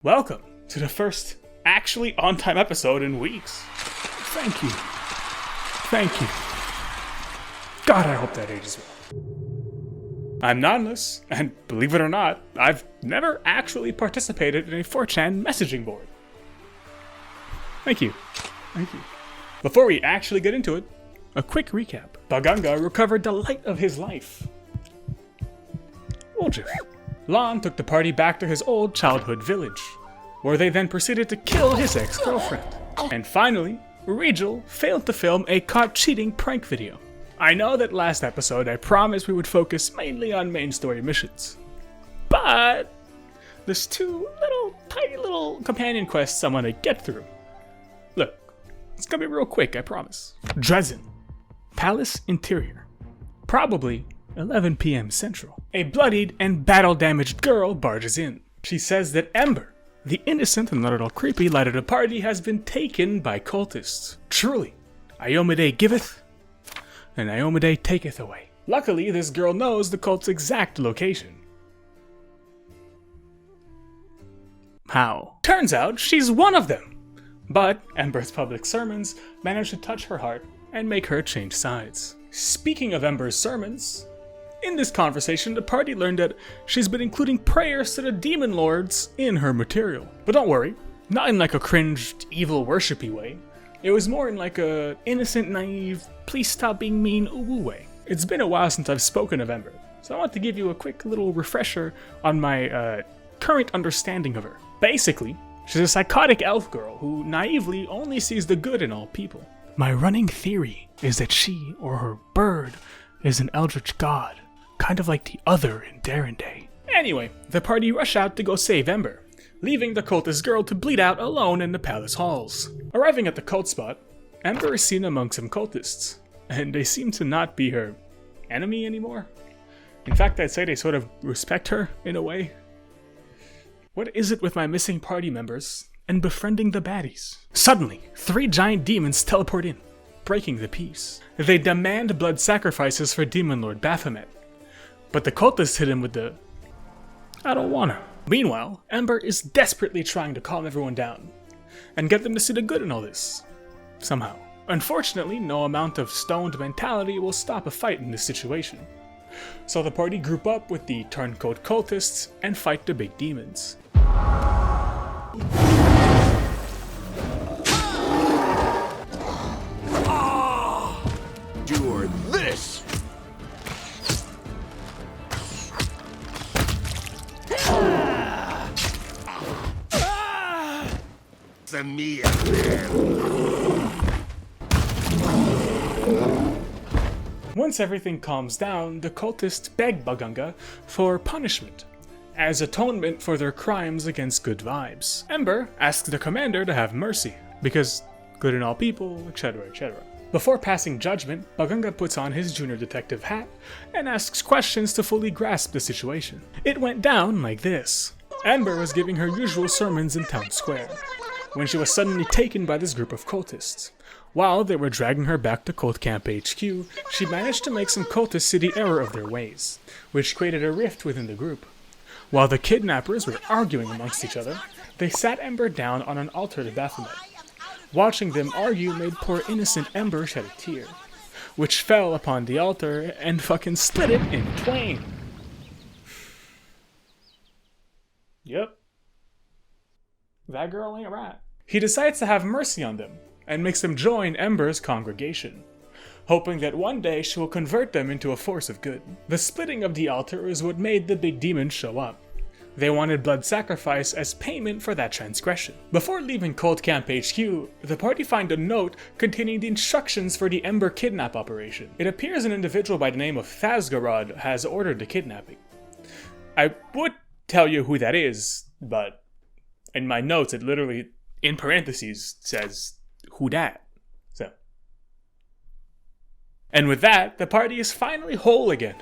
Welcome to the first actually on-time episode in weeks. Thank you. Thank you. God, I hope that ages well. I'm Naanless, and believe it or not, I've never actually participated in a 4chan messaging board. Thank you. Thank you. Before we actually get into it, a quick recap. Baganga recovered the light of his life. Oljif. Lon took the party back to his old childhood village, where they then proceeded to kill his ex-girlfriend. And finally, Regel failed to film a caught cheating prank video. I know that last episode I promised we would focus mainly on main story missions, but there's two tiny little companion quests I want to get through. Look, it's gonna be real quick, I promise. Dresden, Palace Interior, probably 11 p.m. Central. A bloodied and battle-damaged girl barges in. She says that Ember, the innocent and not at all creepy light of the party, has been taken by cultists. Truly, Iomade giveth, and Iomade taketh away. Luckily, this girl knows the cult's exact location. How? Turns out she's one of them. But Ember's public sermons manage to touch her heart and make her change sides. Speaking of Ember's sermons, in this conversation, the party learned that she's been including prayers to the demon lords in her material. But don't worry, not in like a cringed, evil worshipy way. It was more in like a innocent, naive, please stop being mean, ooh way. It's been a while since I've spoken of Ember, so I want to give you a quick little refresher on my current understanding of her. Basically, she's a psychotic elf girl who naively only sees the good in all people. My running theory is that she, or her bird, is an eldritch god. Kind of like the other in Darren. Anyway, the party rush out to go save Ember, leaving the cultist girl to bleed out alone in the palace halls. Arriving at the cult spot, Ember is seen among some cultists, and they seem to not be her enemy anymore. In fact, I'd say they sort of respect her in a way. What is it with my missing party members and befriending the baddies? Suddenly, 3 giant demons teleport in, breaking the peace. They demand blood sacrifices for Demon Lord Baphomet, but the cultists hit him with the I don't wanna. Meanwhile, Ember is desperately trying to calm everyone down and get them to see the good in all this, somehow. Unfortunately, no amount of stoned mentality will stop a fight in this situation. So the party group up with the turncoat cultists and fight the big demons. Endure this! Me. Once everything calms down, the cultists beg Baganga for punishment, as atonement for their crimes against good vibes. Ember asks the commander to have mercy, because good in all people, etc., etc. Before passing judgment, Baganga puts on his junior detective hat and asks questions to fully grasp the situation. It went down like this. Ember was giving her usual sermons in town square, when she was suddenly taken by this group of cultists. While they were dragging her back to Cult Camp HQ, she managed to make some cultists see the error of their ways, which created a rift within the group. While the kidnappers were arguing amongst each other, they sat Ember down on an altar to Baphomet. Watching them argue made poor innocent Ember shed a tear, which fell upon the altar and fucking split it in twain. Yep. That girl ain't right. He decides to have mercy on them and makes them join Ember's congregation, hoping that one day she will convert them into a force of good. The splitting of the altar is what made the big demons show up. They wanted blood sacrifice as payment for that transgression. Before leaving Cult Camp HQ, the party find a note containing the instructions for the Ember kidnap operation. It appears an individual by the name of Thasgarod has ordered the kidnapping. I would tell you who that is, but in my notes, it literally, in parentheses, says, who dat? So. And with that, the party is finally whole again.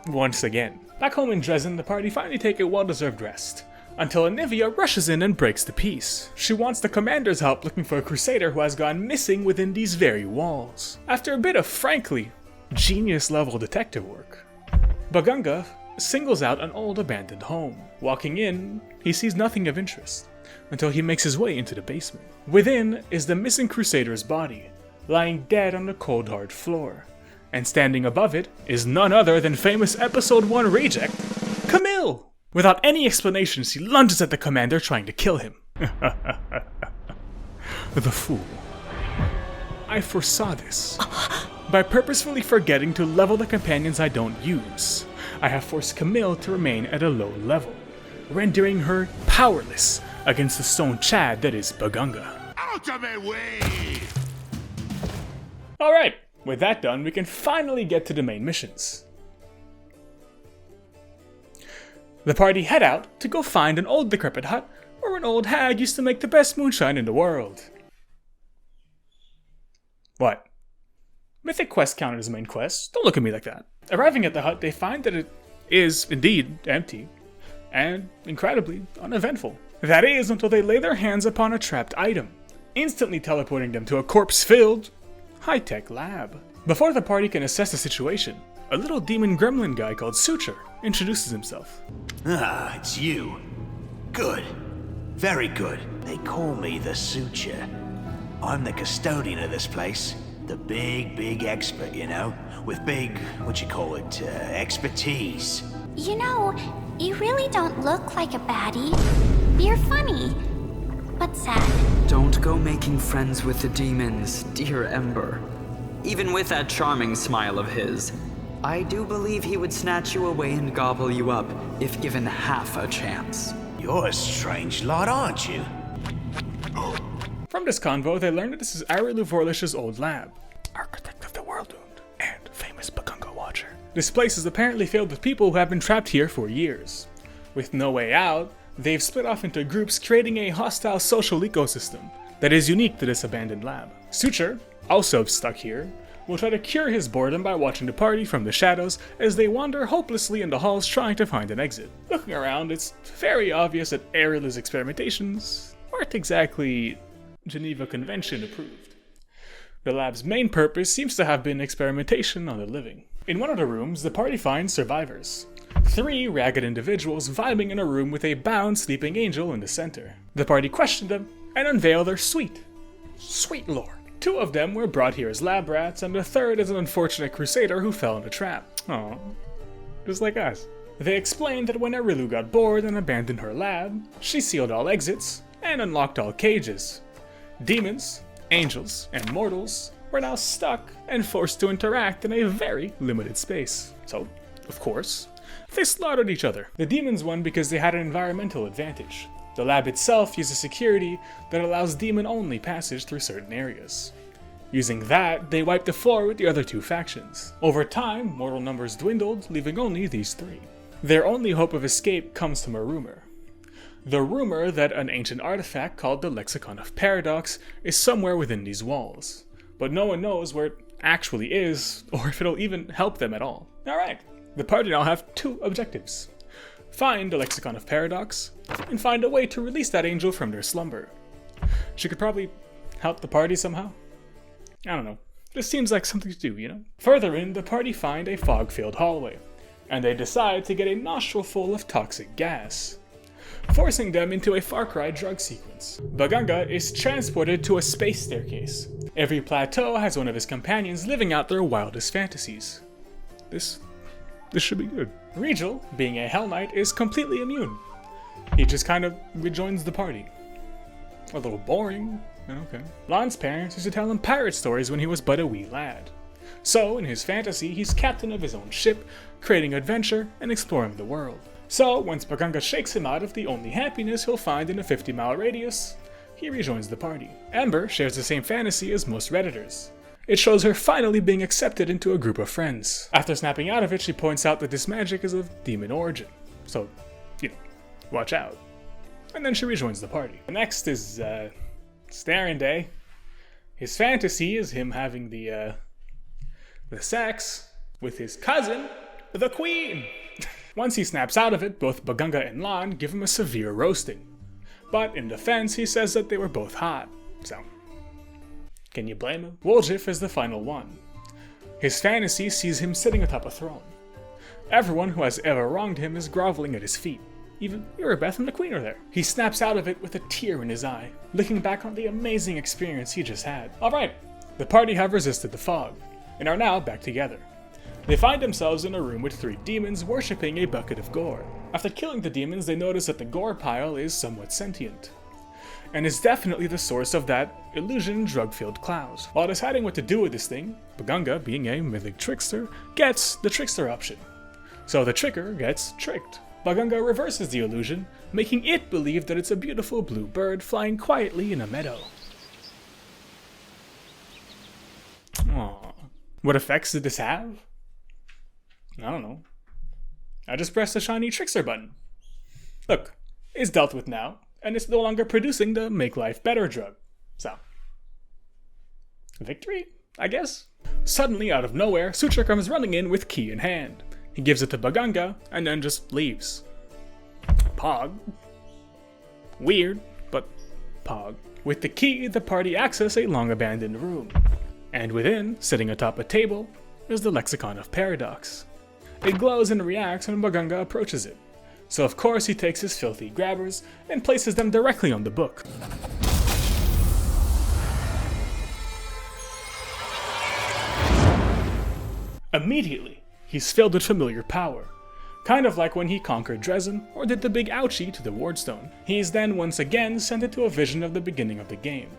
Once again. Back home in Dresden, the party finally take a well-deserved rest, until Anivia rushes in and breaks the peace. She wants the commander's help looking for a crusader who has gone missing within these very walls. After a bit of, frankly, genius-level detective work, Baganga singles out an old abandoned home. Walking in, he sees nothing of interest, until he makes his way into the basement. Within is the missing Crusader's body, lying dead on the cold hard floor. And standing above it is none other than famous Episode 1 reject, Camille! Without any explanation, she lunges at the commander, trying to kill him. The fool. I foresaw this. By purposefully forgetting to level the companions I don't use, I have forced Camille to remain at a low level, rendering her powerless against the stone Chad that is Baganga. Ultimate wave! Alright, with that done, we can finally get to the main missions. The party head out to go find an old decrepit hut where an old hag used to make the best moonshine in the world. What? Mythic quest counted as main quest? Don't look at me like that. Arriving at the hut, they find that it is indeed empty, and incredibly uneventful. That is, until they lay their hands upon a trapped item, instantly teleporting them to a corpse-filled, high-tech lab. Before the party can assess the situation, a little demon gremlin guy called Suture introduces himself. Ah, it's you. Good. Very good. They call me the Suture. I'm the custodian of this place. The big expert, you know? With big, expertise. You know, you really don't look like a baddie. You're funny, but sad. Don't go making friends with the demons, dear Ember. Even with that charming smile of his, I do believe he would snatch you away and gobble you up if given half a chance. You're a strange lot, aren't you? From this convo, they learn that this is Arilu Vorlish's old lab, architect of the World Wound, and famous Baganga Watcher. This place is apparently filled with people who have been trapped here for years. With no way out, they've split off into groups, creating a hostile social ecosystem that is unique to this abandoned lab. Suture, also stuck here, will try to cure his boredom by watching the party from the shadows as they wander hopelessly in the halls trying to find an exit. Looking around, it's very obvious that Arilu's experimentations weren't exactly Geneva Convention approved. The lab's main purpose seems to have been experimentation on the living. In one of the rooms, the party finds survivors. 3 ragged individuals vibing in a room with a bound sleeping angel in the center. The party question them and unveil their sweet lore. 2 of them were brought here as lab rats, and the third is an unfortunate crusader who fell in a trap. Aw, just like us. They explained that when Arilu got bored and abandoned her lab, she sealed all exits and unlocked all cages. Demons, angels, and mortals were now stuck and forced to interact in a very limited space. So, of course, they slaughtered each other. The demons won because they had an environmental advantage. The lab itself uses security that allows demon-only passage through certain areas. Using that, they wiped the floor with the other 2 factions. Over time, mortal numbers dwindled, leaving only these 3. Their only hope of escape comes from a rumor. The rumor that an ancient artifact called the Lexicon of Paradox is somewhere within these walls, but no one knows where it actually is, or if it'll even help them at all. Alright, the party now have 2 objectives. Find the Lexicon of Paradox, and find a way to release that angel from their slumber. She could probably help the party somehow? I don't know. This seems like something to do, you know? Further in, the party find a fog-filled hallway, and they decide to get a nostril full of toxic gas, forcing them into a Far Cry drug sequence. Baganga is transported to a space staircase. Every plateau has one of his companions living out their wildest fantasies. This should be good. Regil, being a Hell Knight, is completely immune. He just kind of rejoins the party. A little boring, okay. Lan's parents used to tell him pirate stories when he was but a wee lad. So, in his fantasy, he's captain of his own ship, creating adventure and exploring the world. So, once Baganga shakes him out of the only happiness he'll find in a 50-mile radius, he rejoins the party. Ember shares the same fantasy as most Redditors. It shows her finally being accepted into a group of friends. After snapping out of it, she points out that this magic is of demon origin. So, you know, watch out. And then she rejoins the party. Next is, Staring Day. His fantasy is him having the sex with his cousin, the Queen. Once he snaps out of it, both Baganga and Lan give him a severe roasting. But in defense, he says that they were both hot. So, can you blame him? Woljif is the final one. His fantasy sees him sitting atop a throne. Everyone who has ever wronged him is groveling at his feet. Even Erebeth and the Queen are there. He snaps out of it with a tear in his eye, looking back on the amazing experience he just had. Alright, the party have resisted the fog, and are now back together. They find themselves in a room with 3 demons worshipping a bucket of gore. After killing the demons, they notice that the gore pile is somewhat sentient, and is definitely the source of that illusion drug-filled cloud. While deciding what to do with this thing, Baganga, being a mythic trickster, gets the trickster option. So the tricker gets tricked. Baganga reverses the illusion, making it believe that it's a beautiful blue bird flying quietly in a meadow. Aww. What effects did this have? I don't know. I just pressed the shiny trickster button. Look, it's dealt with now, and it's no longer producing the make life better drug. So, victory, I guess? Suddenly, out of nowhere, Suture comes running in with key in hand. He gives it to Baganga, and then just leaves. Pog. Weird, but Pog. With the key, the party access a long-abandoned room. And within, sitting atop a table, is the Lexicon of Paradox. It glows and reacts when Baganga approaches it. So of course he takes his filthy grabbers and places them directly on the book. Immediately, he's filled with familiar power. Kind of like when he conquered Dresden or did the big ouchie to the Wardstone. He's then once again sent into a vision of the beginning of the game,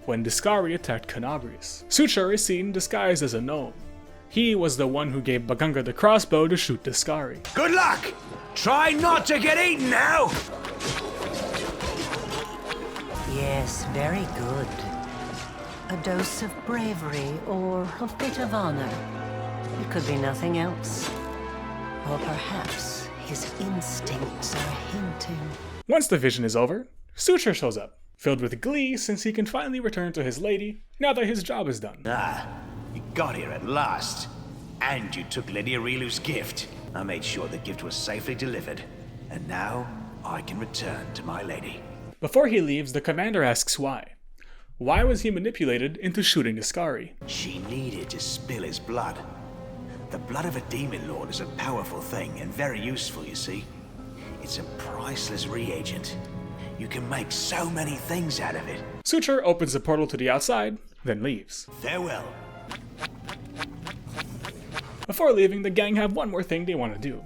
when Discari attacked Canabrius. Suture is seen disguised as a gnome. He was the one who gave Baganga the crossbow to shoot Discari. Good luck! Try not to get eaten now! Yes, very good. A dose of bravery or a bit of honor. It could be nothing else. Or perhaps his instincts are hinting. Once the vision is over, Suture shows up, filled with glee since he can finally return to his lady now that his job is done. Ah, you got here at last. And you took Lydia Rilu's gift. I made sure the gift was safely delivered. And now, I can return to my lady. Before he leaves, the commander asks why. Why was he manipulated into shooting Discari? She needed to spill his blood. The blood of a demon lord is a powerful thing and very useful, you see. It's a priceless reagent. You can make so many things out of it. Suture opens the portal to the outside, then leaves. Farewell. Before leaving, the gang have one more thing they want to do.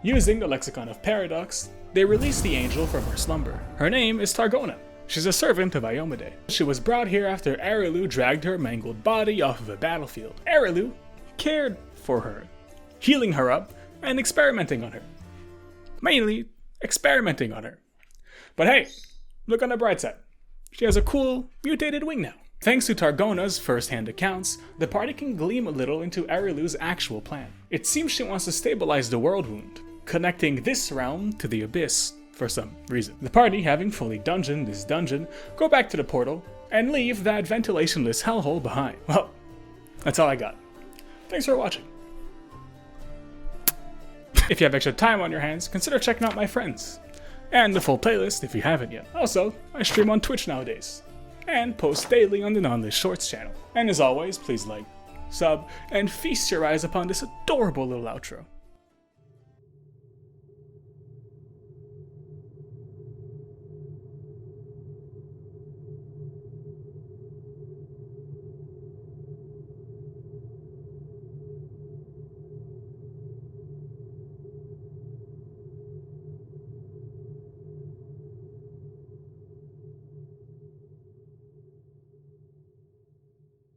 Using the Lexicon of Paradox, they release the angel from her slumber. Her name is Targona. She's a servant of Iomade. She was brought here after Arilu dragged her mangled body off of a battlefield. Arilu cared for her, healing her up and experimenting on her. Mainly, experimenting on her. But hey, look on the bright side. She has a cool, mutated wing now. Thanks to Targona's first-hand accounts, the party can gleam a little into Arilu's actual plan. It seems she wants to stabilize the world wound, connecting this realm to the abyss for some reason. The party, having fully dungeoned this dungeon, go back to the portal and leave that ventilationless hellhole behind. Well, that's all I got. Thanks for watching. If you have extra time on your hands, consider checking out my friends, and the full playlist if you haven't yet. Also, I stream on Twitch nowadays, and post daily on the Naanless Shorts channel. And as always, please like, sub, and feast your eyes upon this adorable little outro.